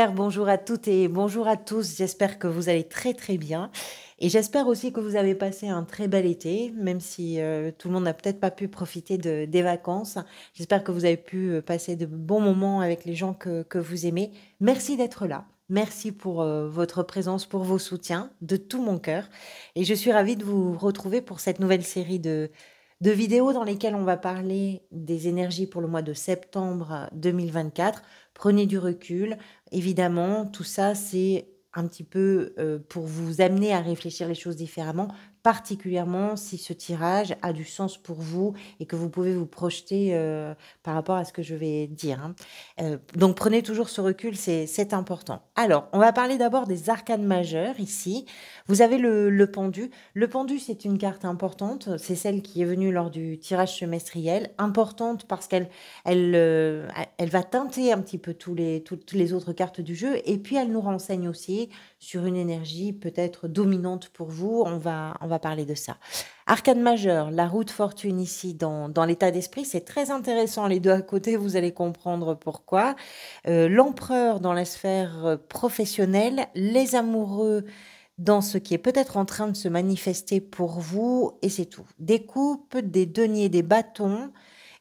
Super, bonjour à toutes et bonjour à tous. J'espère que vous allez très très bien. Et j'espère aussi que vous avez passé un très bel été, même si tout le monde n'a peut-être pas pu profiter des vacances. J'espère que vous avez pu passer de bons moments avec les gens que vous aimez. Merci d'être là. Merci pour votre présence, pour vos soutiens, de tout mon cœur. Et je suis ravie de vous retrouver pour cette nouvelle série de vidéos dans lesquelles on va parler des énergies pour le mois de septembre 2024. Prenez du recul. Évidemment, tout ça, c'est un petit peu pour vous amener à réfléchir les choses différemment, particulièrement si ce tirage a du sens pour vous et que vous pouvez vous projeter par rapport à ce que je vais dire, hein. Donc prenez toujours ce recul, c'est important. Alors, on va parler d'abord des arcanes majeures ici. Vous avez le pendu. Le pendu, c'est une carte importante. C'est celle qui est venue lors du tirage semestriel. Importante parce qu'elle va teinter un petit peu toutes les autres cartes du jeu. Et puis, elle nous renseigne aussi sur une énergie peut-être dominante pour vous. On va parler de ça. Arcane majeure, la roue de fortune ici dans l'état d'esprit, c'est très intéressant. Les deux à côté, vous allez comprendre pourquoi. L'empereur dans la sphère professionnelle, les amoureux dans ce qui est peut-être en train de se manifester pour vous, et c'est tout. Des coupes, des deniers, des bâtons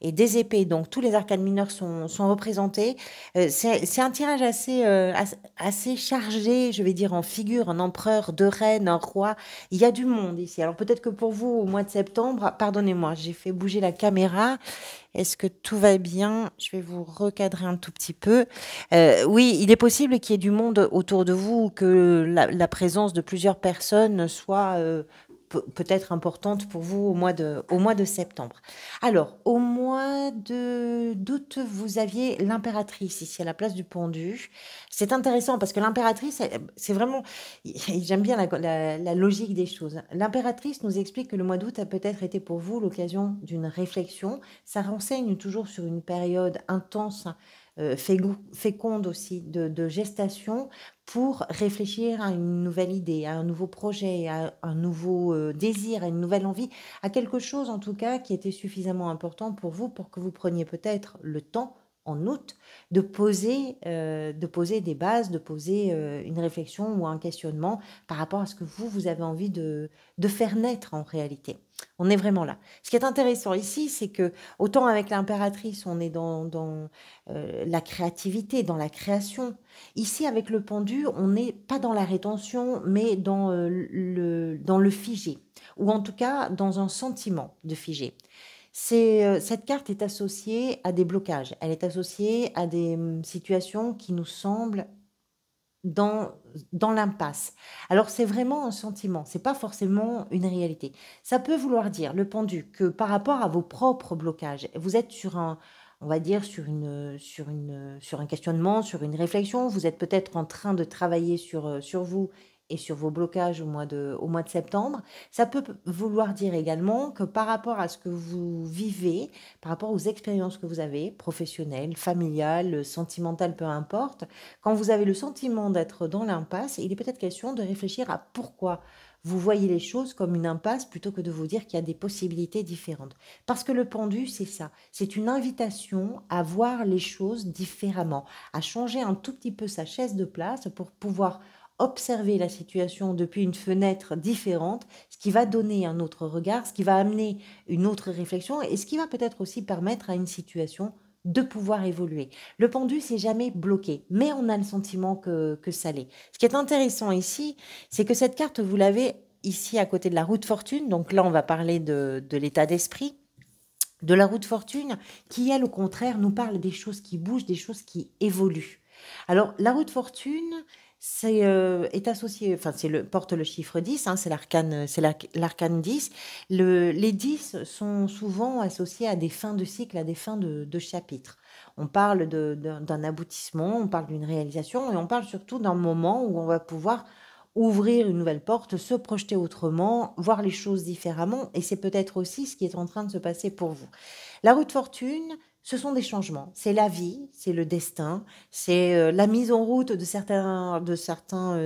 et des épées. Donc tous les arcanes mineurs sont représentés. C'est un tirage assez chargé, je vais dire, en figure, un empereur, deux reines, un roi. Il y a du monde ici. Alors peut-être que pour vous, au mois de septembre, pardonnez-moi, j'ai fait bouger la caméra. Est-ce que tout va bien? Je vais vous recadrer un tout petit peu. Oui, il est possible qu'il y ait du monde autour de vous, que la présence de plusieurs personnes soit peut-être importante pour vous au mois de septembre. Alors, au mois d'août, vous aviez l'impératrice ici à la place du pendu. C'est intéressant parce que l'impératrice, c'est vraiment, j'aime bien la logique des choses. L'impératrice nous explique que le mois d'août a peut-être été pour vous l'occasion d'une réflexion. Ça renseigne toujours sur une période intense, féconde aussi, de gestation pour réfléchir à une nouvelle idée, à un nouveau projet, à un nouveau désir, à une nouvelle envie, à quelque chose en tout cas qui était suffisamment important pour vous pour que vous preniez peut-être le temps en août de poser des bases, de poser une réflexion ou un questionnement par rapport à ce que vous avez envie de faire naître en réalité. On est vraiment là. Ce qui est intéressant ici, c'est que autant avec l'impératrice, on est dans la créativité, dans la création. Ici, avec le pendu, on n'est pas dans la rétention, mais dans le figé, ou en tout cas dans un sentiment de figé. Cette carte est associée à des blocages, elle est associée à des situations qui nous semblent dans, dans l'impasse. Alors c'est vraiment un sentiment, c'est pas forcément une réalité. Ça peut vouloir dire, le pendu, que par rapport à vos propres blocages, vous êtes sur un, on va dire, sur un questionnement, sur une réflexion, vous êtes peut-être en train de travailler sur vous et sur vos blocages au mois de septembre. Ça peut vouloir dire également que par rapport à ce que vous vivez, par rapport aux expériences que vous avez, professionnelles, familiales, sentimentales, peu importe, quand vous avez le sentiment d'être dans l'impasse, il est peut-être question de réfléchir à pourquoi vous voyez les choses comme une impasse plutôt que de vous dire qu'il y a des possibilités différentes. Parce que le pendu, c'est ça. C'est une invitation à voir les choses différemment, à changer un tout petit peu sa chaise de place pour pouvoir observer la situation depuis une fenêtre différente, ce qui va donner un autre regard, ce qui va amener une autre réflexion et ce qui va peut-être aussi permettre à une situation de pouvoir évoluer. Le pendu, c'est jamais bloqué, mais on a le sentiment que ça l'est. Ce qui est intéressant ici, c'est que cette carte, vous l'avez ici à côté de la roue de fortune. Donc là, on va parler de l'état d'esprit, de la roue de fortune, qui, elle, au contraire, nous parle des choses qui bougent, des choses qui évoluent. Alors, la roue de fortune, est associé, enfin, porte le chiffre 10, hein, c'est l'arcane 10. Les 10 sont souvent associés à des fins de cycle, à des fins de chapitre. On parle d'un aboutissement, on parle d'une réalisation et on parle surtout d'un moment où on va pouvoir ouvrir une nouvelle porte, se projeter autrement, voir les choses différemment et c'est peut-être aussi ce qui est en train de se passer pour vous. La roue de fortune, Ce sont des changements, c'est la vie, c'est le destin, c'est la mise en route de certains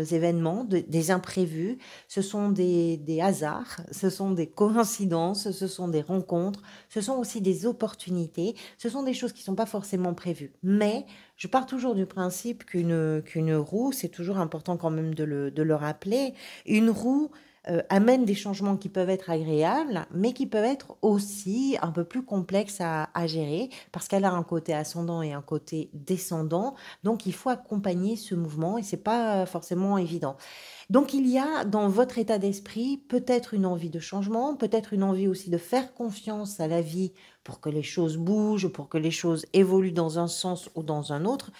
événements, des imprévus, ce sont des hasards, ce sont des coïncidences, ce sont des rencontres, ce sont aussi des opportunités, ce sont des choses qui ne sont pas forcément prévues. Mais je pars toujours du principe qu'une roue, c'est toujours important quand même de le rappeler, une roue amène des changements qui peuvent être agréables, mais qui peuvent être aussi un peu plus complexes à gérer, parce qu'elle a un côté ascendant et un côté descendant. Donc, il faut accompagner ce mouvement et c'est pas forcément évident. Donc, il y a dans votre état d'esprit peut-être une envie de changement, peut-être une envie aussi de faire confiance à la vie pour que les choses bougent, pour que les choses évoluent dans un sens ou dans un autre.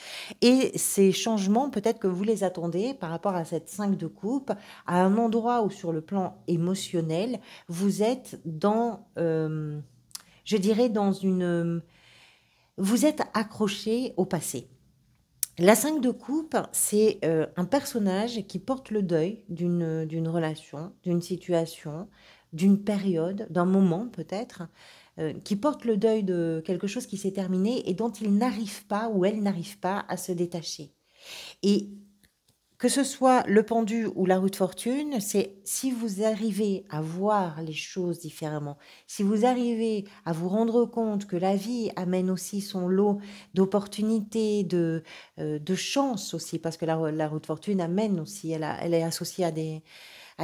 Et ces changements, peut-être que vous les attendez par rapport à cette 5 de coupe, à un endroit où sur le plan émotionnel, vous êtes je dirais, vous êtes accroché au passé. La 5 de coupe, c'est un personnage qui porte le deuil d'une relation, d'une situation, d'une période, d'un moment peut-être, qui porte le deuil de quelque chose qui s'est terminé et dont il n'arrive pas ou elle n'arrive pas à se détacher. Et que ce soit le pendu ou la roue de fortune, c'est si vous arrivez à voir les choses différemment, si vous arrivez à vous rendre compte que la vie amène aussi son lot d'opportunités, de chances aussi, parce que la roue de fortune amène aussi, elle est associée à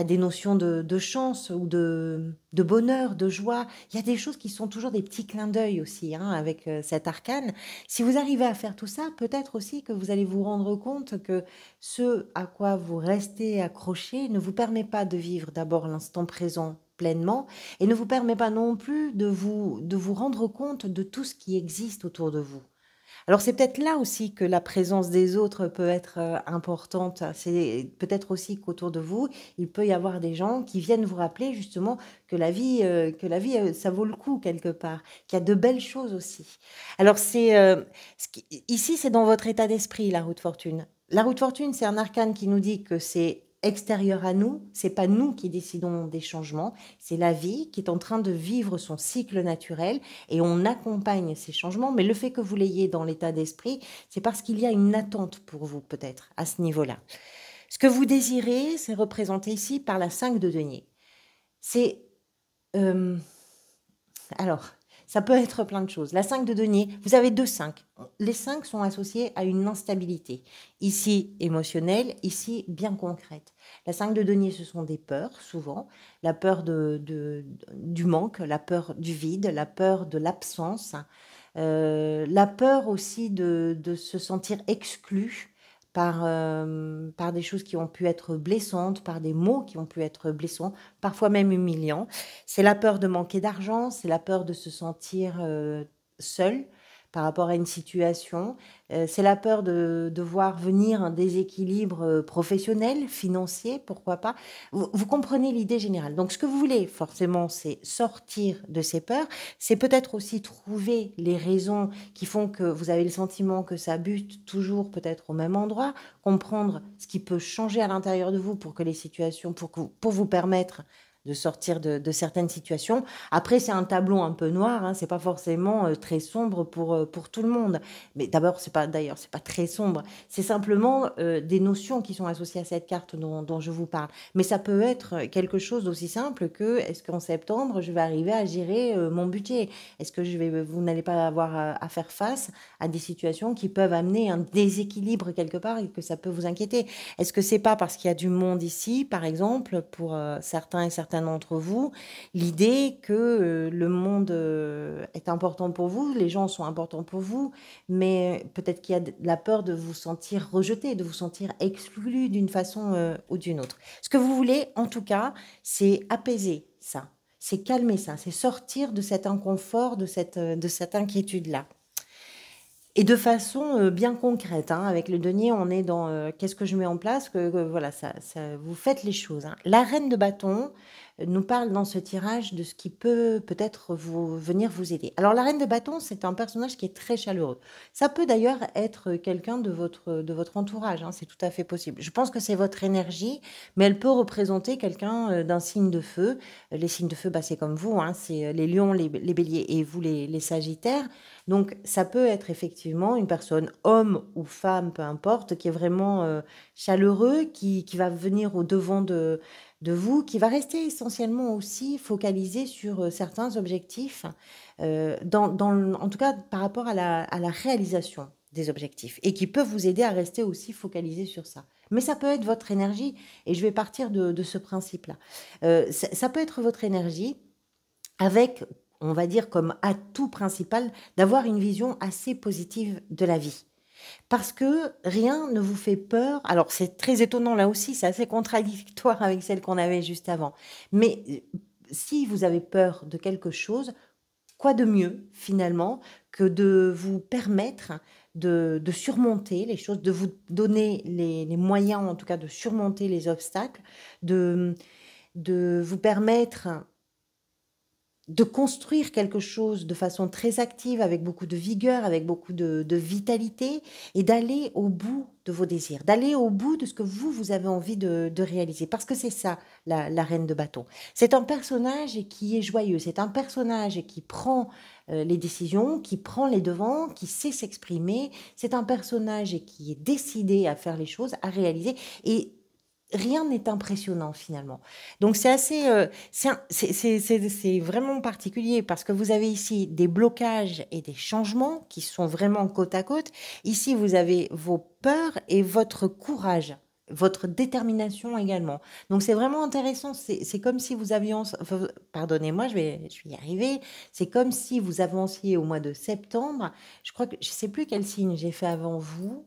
des notions de chance ou de bonheur, de joie. Il y a des choses qui sont toujours des petits clins d'œil aussi, hein, avec cet arcane. Si vous arrivez à faire tout ça, peut-être aussi que vous allez vous rendre compte que ce à quoi vous restez accroché ne vous permet pas de vivre d'abord l'instant présent pleinement et ne vous permet pas non plus de vous rendre compte de tout ce qui existe autour de vous. Alors c'est peut-être là aussi que la présence des autres peut être importante. C'est peut-être aussi qu'autour de vous, il peut y avoir des gens qui viennent vous rappeler justement que la vie, ça vaut le coup quelque part, qu'il y a de belles choses aussi. Alors ici, c'est dans votre état d'esprit, la roue de fortune. La roue de fortune, c'est un arcane qui nous dit que c'est extérieur à nous, c'est pas nous qui décidons des changements, c'est la vie qui est en train de vivre son cycle naturel et on accompagne ces changements. Mais le fait que vous l'ayez dans l'état d'esprit, c'est parce qu'il y a une attente pour vous peut-être à ce niveau-là. Ce que vous désirez, c'est représenté ici par la 5 de denier. C'est euh, alors, ça peut être plein de choses. La 5 de denier, vous avez deux 5. Les 5 sont associés à une instabilité. Ici, émotionnelle, ici, bien concrète. La 5 de denier, ce sont des peurs, souvent. La peur du manque, la peur du vide, la peur de l'absence, la peur aussi de se sentir exclu par des choses qui ont pu être blessantes, par des mots qui ont pu être blessants, parfois même humiliants. C'est la peur de manquer d'argent, c'est la peur de se sentir seul par rapport à une situation, c'est la peur de voir venir un déséquilibre professionnel, financier, pourquoi pas. Vous comprenez l'idée générale. Donc ce que vous voulez forcément, c'est sortir de ces peurs, c'est peut-être aussi trouver les raisons qui font que vous avez le sentiment que ça bute toujours peut-être au même endroit, comprendre ce qui peut changer à l'intérieur de vous pour que les situations, pour vous permettre de sortir de certaines situations. Après, c'est un tableau un peu noir, hein, c'est pas forcément très sombre pour tout le monde. Mais d'abord, c'est pas très sombre. C'est simplement des notions qui sont associées à cette carte dont je vous parle. Mais ça peut être quelque chose d'aussi simple que est-ce qu'en septembre, je vais arriver à gérer mon budget? Est-ce que vous n'allez pas avoir à faire face à des situations qui peuvent amener un déséquilibre quelque part et que ça peut vous inquiéter? Est-ce que c'est pas parce qu'il y a du monde ici, par exemple, pour certains et certaines d'entre vous, l'idée que le monde est important pour vous, les gens sont importants pour vous, mais peut-être qu'il y a la peur de vous sentir rejeté, de vous sentir exclu d'une façon ou d'une autre. Ce que vous voulez, en tout cas, c'est apaiser ça, c'est calmer ça, c'est sortir de cet inconfort, de cette inquiétude-là. Et de façon bien concrète, hein, avec le denier, on est dans qu'est-ce que je mets en place, voilà, vous faites les choses, hein. La reine de bâton, nous parle dans ce tirage de ce qui peut peut-être venir vous aider. Alors la reine de bâton, c'est un personnage qui est très chaleureux. Ça peut d'ailleurs être quelqu'un de votre entourage, hein, c'est tout à fait possible. Je pense que c'est votre énergie, mais elle peut représenter quelqu'un d'un signe de feu. Les signes de feu, bah, c'est comme vous, hein, c'est les lions, les béliers et vous les sagittaires. Donc ça peut être effectivement une personne, homme ou femme, peu importe, qui est vraiment chaleureux, qui va venir au devant de vous, qui va rester essentiellement aussi focalisé sur certains objectifs, en tout cas par rapport à la réalisation des objectifs, et qui peut vous aider à rester aussi focalisé sur ça. Mais ça peut être votre énergie, et je vais partir de ce principe-là. Ça peut être votre énergie avec, on va dire, comme atout principal, d'avoir une vision assez positive de la vie. Parce que rien ne vous fait peur. Alors, c'est très étonnant là aussi, c'est assez contradictoire avec celle qu'on avait juste avant. Mais si vous avez peur de quelque chose, quoi de mieux finalement que de vous permettre de surmonter les choses, de vous donner les moyens en tout cas de surmonter les obstacles, de vous permettre de construire quelque chose de façon très active, avec beaucoup de vigueur, avec beaucoup de vitalité, et d'aller au bout de vos désirs, d'aller au bout de ce que vous avez envie de réaliser. Parce que c'est ça, la reine de bâton. C'est un personnage qui est joyeux, c'est un personnage qui prend les décisions, qui prend les devants, qui sait s'exprimer. C'est un personnage qui est décidé à faire les choses, à réaliser, et rien n'est impressionnant finalement. Donc c'est assez, c'est vraiment particulier parce que vous avez ici des blocages et des changements qui sont vraiment côte à côte. Ici, vous avez vos peurs et votre courage, votre détermination également. Donc c'est vraiment intéressant. C'est comme si vous aviez, enfin, pardonnez-moi, je vais y arriver. C'est comme si vous avanciez au mois de septembre. Je crois que je sais plus quel signe j'ai fait avant vous.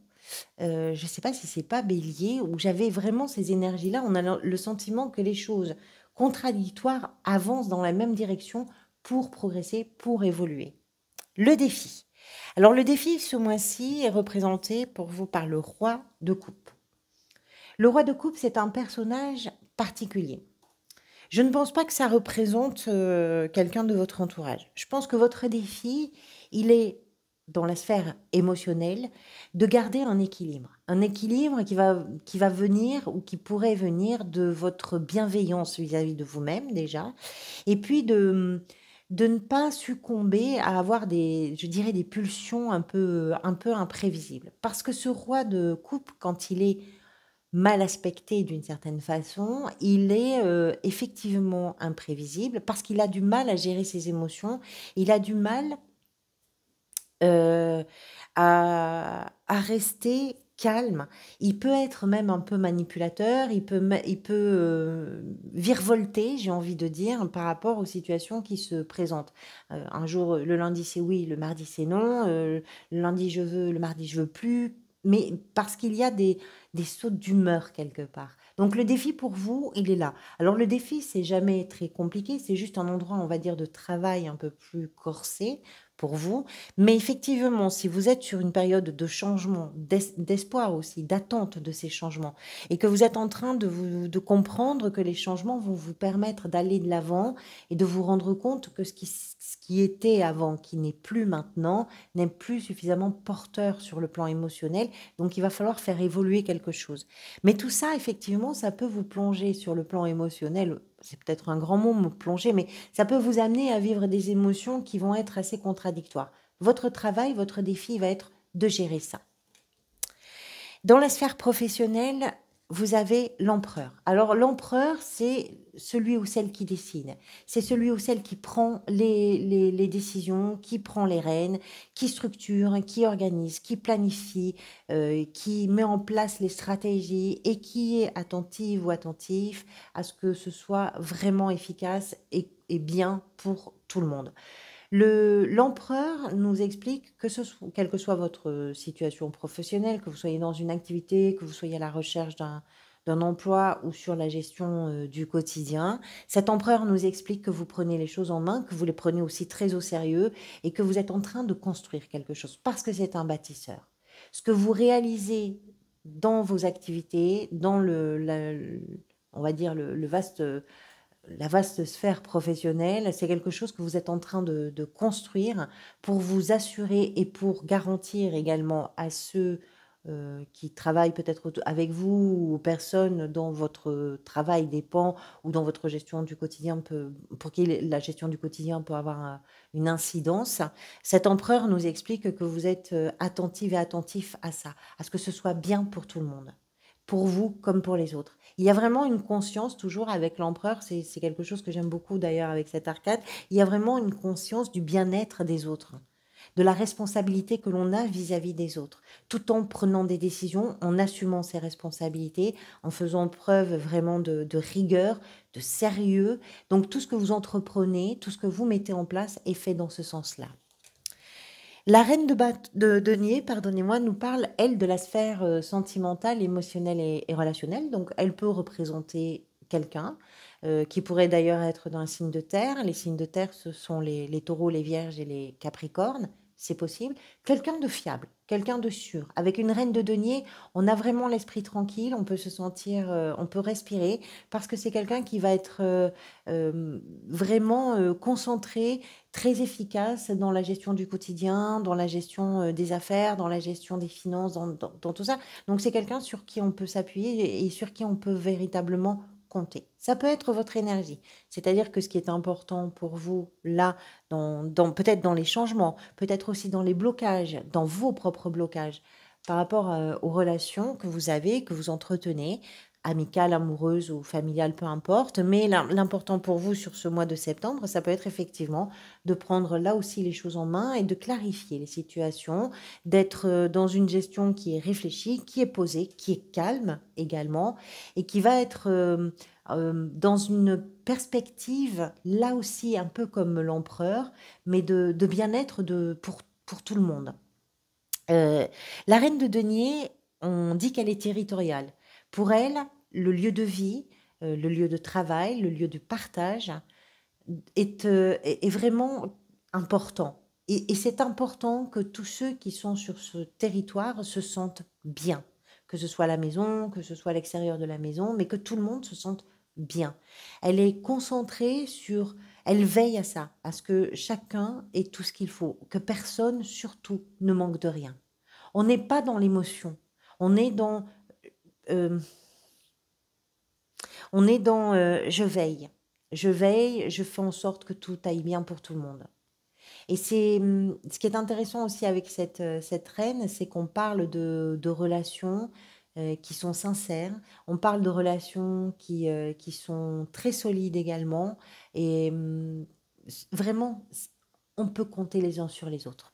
Je ne sais pas si c'est pas Bélier, où j'avais vraiment ces énergies-là. On a le sentiment que les choses contradictoires avancent dans la même direction pour progresser, pour évoluer. Le défi. Alors le défi ce mois-ci est représenté pour vous par le roi de coupe. Le roi de coupe, c'est un personnage particulier. Je ne pense pas que ça représente quelqu'un de votre entourage. Je pense que votre défi, il est dans la sphère émotionnelle, de garder un équilibre. Un équilibre qui va venir ou qui pourrait venir de votre bienveillance vis-à-vis de vous-même déjà, et puis de ne pas succomber à avoir des, je dirais, des pulsions un peu imprévisibles. Parce que ce roi de coupe, quand il est mal aspecté d'une certaine façon, il est effectivement imprévisible parce qu'il a du mal à gérer ses émotions, il a du mal euh, à rester calme. Il peut être même un peu manipulateur, il peut virevolter, j'ai envie de dire, par rapport aux situations qui se présentent. Un jour, le lundi c'est oui, le mardi c'est non, le lundi je veux, le mardi je veux plus, mais parce qu'il y a des sautes d'humeur quelque part. Donc le défi pour vous, il est là. Alors le défi, c'est jamais très compliqué, c'est juste un endroit, on va dire, de travail un peu plus corsé pour vous. Mais effectivement, si vous êtes sur une période de changement, d'espoir aussi, d'attente de ces changements, et que vous êtes en train de comprendre que les changements vont vous permettre d'aller de l'avant et de vous rendre compte que ce qui était avant, qui n'est plus maintenant, n'est plus suffisamment porteur sur le plan émotionnel, donc il va falloir faire évoluer quelque chose. Mais tout ça, effectivement, ça peut vous plonger sur le plan émotionnel, c'est peut-être un grand mot, me plonger, mais ça peut vous amener à vivre des émotions qui vont être assez contradictoires. Votre travail, votre défi va être de gérer ça. Dans la sphère professionnelle, vous avez l'empereur. Alors l'empereur, c'est celui ou celle qui décide. C'est celui ou celle qui prend les décisions, qui prend les rênes, qui structure, qui organise, qui planifie, qui met en place les stratégies et qui est attentive ou attentif à ce que ce soit vraiment efficace et bien pour tout le monde. L'empereur nous explique que quelle que soit votre situation professionnelle, que vous soyez dans une activité, que vous soyez à la recherche d'un emploi ou sur la gestion du quotidien, cet empereur nous explique que vous prenez les choses en main, que vous les prenez aussi très au sérieux et que vous êtes en train de construire quelque chose parce que c'est un bâtisseur. Ce que vous réalisez dans vos activités, dans on va dire le vaste la vaste sphère professionnelle, c'est quelque chose que vous êtes en train de construire pour vous assurer et pour garantir également à ceux qui travaillent peut-être avec vous ou aux personnes dont votre travail dépend ou dont votre gestion du quotidien peut, pour qui la gestion du quotidien peut avoir une incidence. Cet empereur nous explique que vous êtes attentive et attentif à ça, à ce que ce soit bien pour tout le monde, pour vous comme pour les autres. Il y a vraiment une conscience, toujours avec l'empereur, c'est quelque chose que j'aime beaucoup d'ailleurs avec cette arcade, il y a vraiment une conscience du bien-être des autres, de la responsabilité que l'on a vis-à-vis des autres, tout en prenant des décisions, en assumant ses responsabilités, en faisant preuve vraiment de rigueur, de sérieux. Donc tout ce que vous entreprenez, tout ce que vous mettez en place est fait dans ce sens-là. La reine de denier, pardonnez-moi, nous parle, elle, de la sphère sentimentale, émotionnelle et relationnelle. Donc, elle peut représenter quelqu'un qui pourrait d'ailleurs être dans un signe de terre. Les signes de terre, ce sont les taureaux, les vierges et les capricornes. C'est possible. Quelqu'un de fiable, quelqu'un de sûr. Avec une reine de denier, on a vraiment l'esprit tranquille, on peut se sentir, on peut respirer, parce que c'est quelqu'un qui va être vraiment concentré, très efficace dans la gestion du quotidien, dans la gestion des affaires, dans la gestion des finances, dans tout ça. Donc c'est quelqu'un sur qui on peut s'appuyer et sur qui on peut véritablement compter. Ça peut être votre énergie. C'est-à-dire que ce qui est important pour vous, là, peut-être dans les changements, peut-être aussi dans les blocages, dans vos propres blocages, par rapport aux relations que vous avez, que vous entretenez, amicale, amoureuse ou familiale, peu importe. Mais l'important pour vous sur ce mois de septembre, ça peut être effectivement de prendre là aussi les choses en main et de clarifier les situations, d'être dans une gestion qui est réfléchie, qui est posée, qui est calme également et qui va être dans une perspective, là aussi un peu comme l'empereur, mais de bien-être pour tout le monde. La reine de denier, on dit qu'elle est territoriale. Pour elle, le lieu de vie, le lieu de travail, le lieu de partage est vraiment important. Et c'est important que tous ceux qui sont sur ce territoire se sentent bien, que ce soit à la maison, que ce soit à l'extérieur de la maison, mais que tout le monde se sente bien. Elle est concentrée sur, elle veille à ça, à ce que chacun ait tout ce qu'il faut, que personne surtout ne manque de rien. On n'est pas dans l'émotion, on est dans, euh, je veille, je fais en sorte que tout aille bien pour tout le monde. Et c'est ce qui est intéressant aussi avec cette reine, c'est qu'on parle de relations qui sont sincères, on parle de relations qui sont très solides également, et vraiment, on peut compter les uns sur les autres.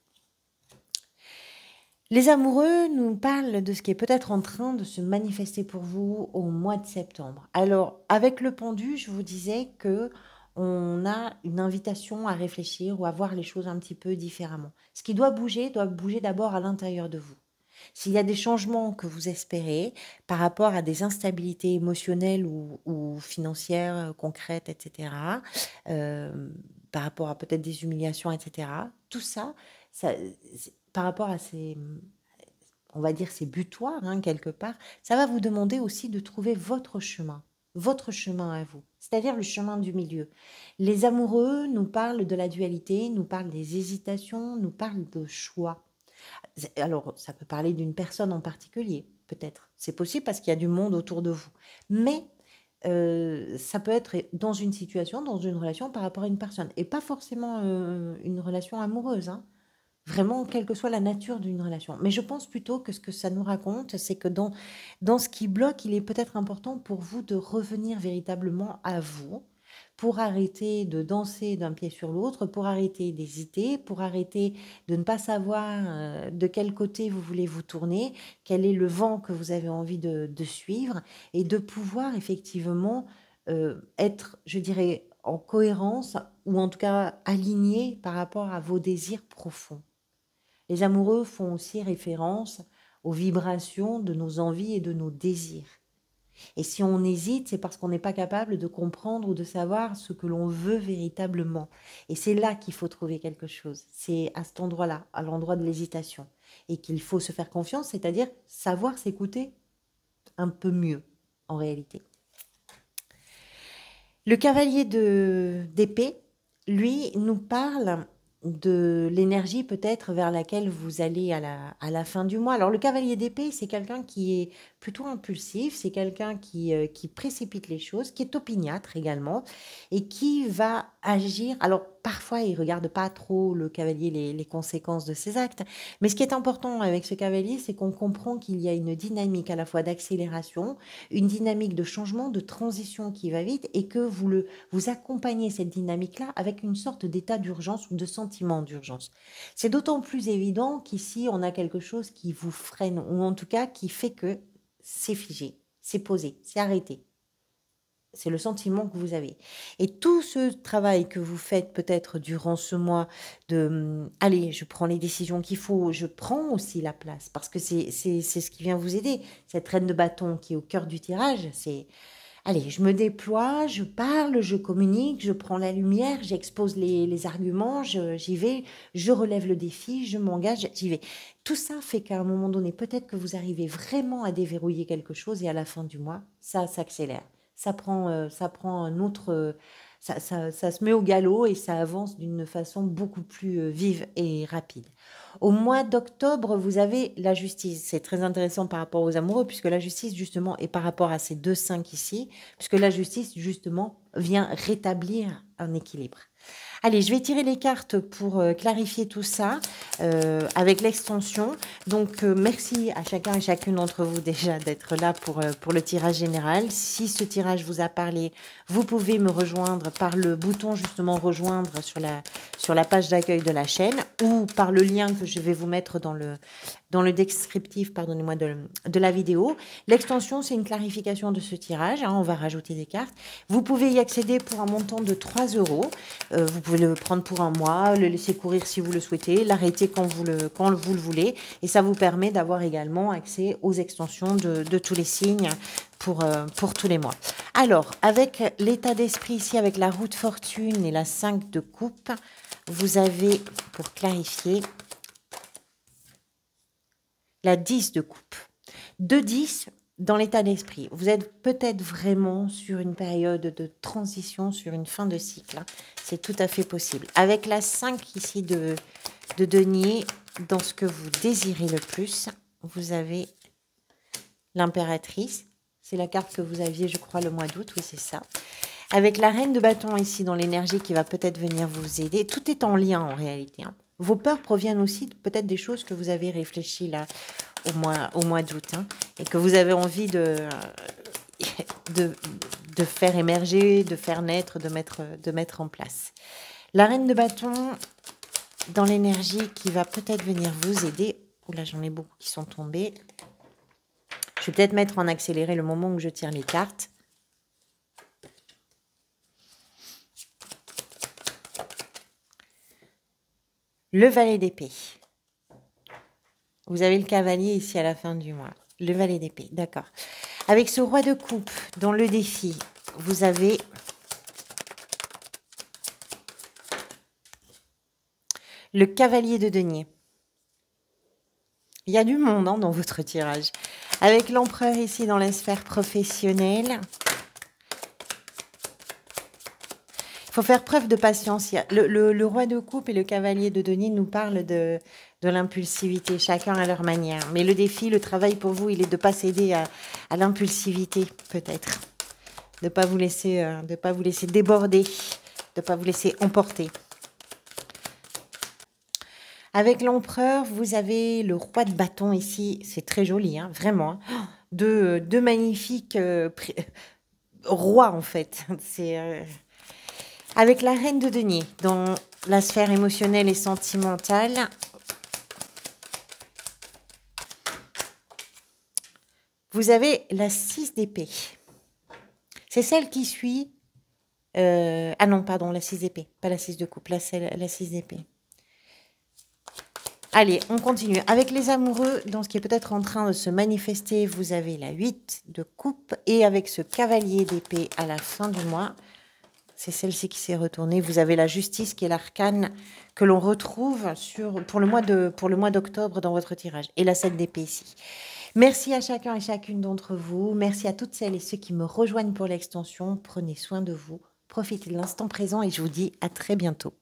Les amoureux nous parlent de ce qui est peut-être en train de se manifester pour vous au mois de septembre. Alors, avec le pendu, je vous disais que on a une invitation à réfléchir ou à voir les choses un petit peu différemment. Ce qui doit bouger d'abord à l'intérieur de vous. S'il y a des changements que vous espérez par rapport à des instabilités émotionnelles ou financières, concrètes, etc., par rapport à peut-être des humiliations, etc., tout ça, par rapport à ces, on va dire, ces butoirs, hein, quelque part, ça va vous demander aussi de trouver votre chemin à vous, c'est-à-dire le chemin du milieu. Les amoureux nous parlent de la dualité, nous parlent des hésitations, nous parlent de choix. Alors, ça peut parler d'une personne en particulier, peut-être. C'est possible parce qu'il y a du monde autour de vous. Mais ça peut être dans une situation, dans une relation par rapport à une personne. Et pas forcément une relation amoureuse, hein. Vraiment, quelle que soit la nature d'une relation. Mais je pense plutôt que ce que ça nous raconte, c'est que dans ce qui bloque, il est peut-être important pour vous de revenir véritablement à vous, pour arrêter de danser d'un pied sur l'autre, pour arrêter d'hésiter, pour arrêter de ne pas savoir de quel côté vous voulez vous tourner, quel est le vent que vous avez envie de suivre, et de pouvoir effectivement être, je dirais, en cohérence, ou en tout cas aligné par rapport à vos désirs profonds. Les amoureux font aussi référence aux vibrations de nos envies et de nos désirs. Et si on hésite, c'est parce qu'on n'est pas capable de comprendre ou de savoir ce que l'on veut véritablement. Et c'est là qu'il faut trouver quelque chose. C'est à cet endroit-là, à l'endroit de l'hésitation. Et qu'il faut se faire confiance, c'est-à-dire savoir s'écouter un peu mieux, en réalité. Le cavalier d'épée, lui, nous parle de l'énergie peut-être vers laquelle vous allez à la fin du mois. Alors le cavalier d'épée, c'est quelqu'un qui est plutôt impulsif, c'est quelqu'un qui précipite les choses, qui est opiniâtre également, et qui va agir. Alors parfois, il regarde pas trop le cavalier les conséquences de ses actes, mais ce qui est important avec ce cavalier, c'est qu'on comprend qu'il y a une dynamique à la fois d'accélération, une dynamique de changement, de transition qui va vite et que vous accompagnez cette dynamique-là avec une sorte d'état d'urgence ou de sentiment d'urgence. C'est d'autant plus évident qu'ici, on a quelque chose qui vous freine ou en tout cas qui fait que c'est figé, c'est posé, c'est arrêté. C'est le sentiment que vous avez. Et tout ce travail que vous faites peut-être durant ce mois de allez, je prends les décisions qu'il faut, je prends aussi la place parce que c'est ce qui vient vous aider. Cette reine de bâton qui est au cœur du tirage, c'est allez, je me déploie, je parle, je communique, je prends la lumière, j'expose les arguments, j'y vais, je relève le défi, je m'engage, j'y vais. Tout ça fait qu'à un moment donné, peut-être que vous arrivez vraiment à déverrouiller quelque chose et à la fin du mois, ça s'accélère. Ça prend un autre, ça se met au galop et ça avance d'une façon beaucoup plus vive et rapide. Au mois d'octobre, vous avez la justice. C'est très intéressant par rapport aux amoureux, puisque la justice, justement, est par rapport à ces deux 5 ici, puisque la justice, justement, vient rétablir un équilibre. Allez, je vais tirer les cartes pour clarifier tout ça avec l'extension. Donc, merci à chacun et chacune d'entre vous déjà d'être là pour le tirage général. Si ce tirage vous a parlé, vous pouvez me rejoindre par le bouton justement rejoindre sur la page d'accueil de la chaîne ou par le lien que je vais vous mettre dans le descriptif, pardonnez-moi, de la vidéo. L'extension, c'est une clarification de ce tirage. Hein, on va rajouter des cartes. Vous pouvez y accéder pour un montant de 3 euros. Vous pouvez le prendre pour un mois, le laisser courir si vous le souhaitez, l'arrêter quand vous le voulez. Et ça vous permet d'avoir également accès aux extensions de tous les signes pour tous les mois. Alors, avec l'état d'esprit ici, avec la roue de fortune et la 5 de coupe, vous avez, pour clarifier, la 10 de coupe. 2-10 dans l'état d'esprit. Vous êtes peut-être vraiment sur une période de transition, sur une fin de cycle. Hein. C'est tout à fait possible. Avec la 5 ici de denier, dans ce que vous désirez le plus, vous avez l'impératrice. C'est la carte que vous aviez, je crois, le mois d'août. Oui, c'est ça. Avec la reine de bâton ici dans l'énergie qui va peut-être venir vous aider. Tout est en lien en réalité. Hein. Vos peurs proviennent aussi peut-être des choses que vous avez réfléchies là au mois d'août hein, et que vous avez envie de faire émerger, de faire naître, de mettre en place. La reine de bâton dans l'énergie qui va peut-être venir vous aider. Oula, j'en ai beaucoup qui sont tombés. Je vais peut-être mettre en accéléré le moment où je tire les cartes. Le valet d'épée. Vous avez le cavalier ici à la fin du mois. Le valet d'épée, d'accord. Avec ce roi de coupe, dans le défi, vous avez le cavalier de denier. Il y a du monde hein, dans votre tirage. Avec l'empereur ici dans la sphère professionnelle. Il faut faire preuve de patience. Le roi de coupe et le cavalier de denier nous parlent de l'impulsivité, chacun à leur manière. Mais le défi, le travail pour vous, il est de ne pas céder à l'impulsivité, peut-être. De ne pas vous laisser déborder, de ne pas vous laisser emporter. Avec l'empereur, vous avez le roi de bâton ici. C'est très joli, hein, vraiment. Deux magnifiques rois, en fait. C'est... Avec la reine de denier, dans la sphère émotionnelle et sentimentale, vous avez la 6 d'épée. C'est celle qui suit... ah non, pardon, la 6 d'épée, pas la 6 de coupe, la 6 d'épée. Allez, on continue. Avec les amoureux, dans ce qui est peut-être en train de se manifester, vous avez la 8 de coupe. Et avec ce cavalier d'épée à la fin du mois... C'est celle-ci qui s'est retournée. Vous avez la justice qui est l'arcane que l'on retrouve pour le mois d'octobre dans votre tirage. Et la 7 d'épée ici. Merci à chacun et chacune d'entre vous. Merci à toutes celles et ceux qui me rejoignent pour l'extension. Prenez soin de vous. profitez de l'instant présent et je vous dis à très bientôt.